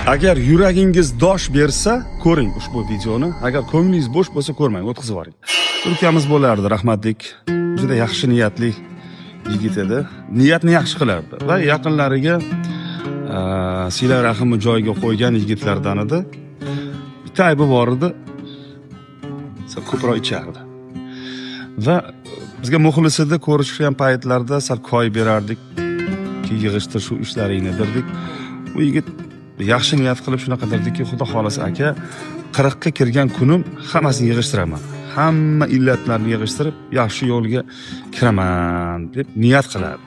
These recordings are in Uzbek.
Agar yuragingiz dosh bersa, ko'ring ushbu videoni. Agar ko'nglingiz bo'sh bo'lsa, ko'rmang, o'tkazib yuboring. Turkiyamiz bo'lardi, rahmatlik. Juda yaxshi niyatli yigit edi. Niyatni yaxshi qilardi va yaqinlariga sila rahimni joyiga qo'ygan yigitlardan edi. Bitta aybi bor edi. Sal ko'proq ichardi. Va bizga muxlis edi, ko'rishgan paytlarda sal koy berardik. Yig'ishtir shu ishlaringni derdik. Bu yigit yaxshi niyat qilib shunaqa derdiki, xudo xolasa aka, 40 ga kirgan kunim hammasini yig'ishtiraman. Hamma illatlarni yig'ishtirib, yaxshi yo'lga kiraman deb niyat qiladi.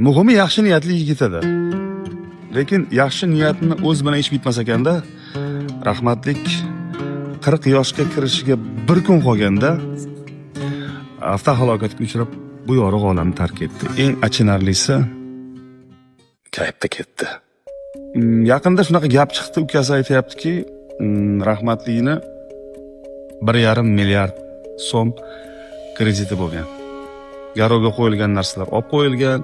Muhimi yaxshi niyatli yigit edi. Lekin yaxshi niyatni o'z bilan ish bitmas ekanda, rahmatlik 40 yoshga kirishiga bir kun qolganda avtohalokatga uchrab bu yorug' olamni tark etdi. Eng achinarlisi kayfda ketdi. Yaqinda shunaqa gap chiqdi, ukasi aytayaptiki, rahmatligini 1,5 milliard so'm krediti bo'lgan. Garovga qo'yilgan narsalar olib qo'yilgan,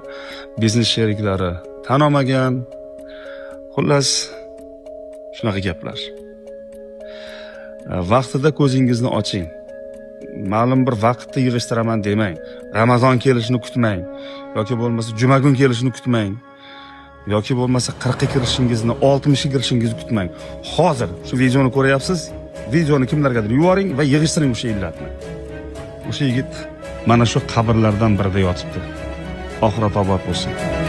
biznes sheriklari tan olmagan. Xullas, shunaqa gaplar. Vaqtida ko'zingizni oching. Ma'lum bir vaqtda yig'ishtiraman demang. Ramazon kelishini kutmang. Yoki bo'lmasa juma kun kelishini kutmang. Yoki bo'lmasa 40 ga kirishingizni, 60 ga kirishingizni kutmang. Hozir shu videoni ko'ryapsiz. Videoni kimlargadir yuboring va yig'ishtiring o'sha illatni. O'sha yigit mana shu qabrlardan birida yotibdi. Oxirat obod bo'lsin.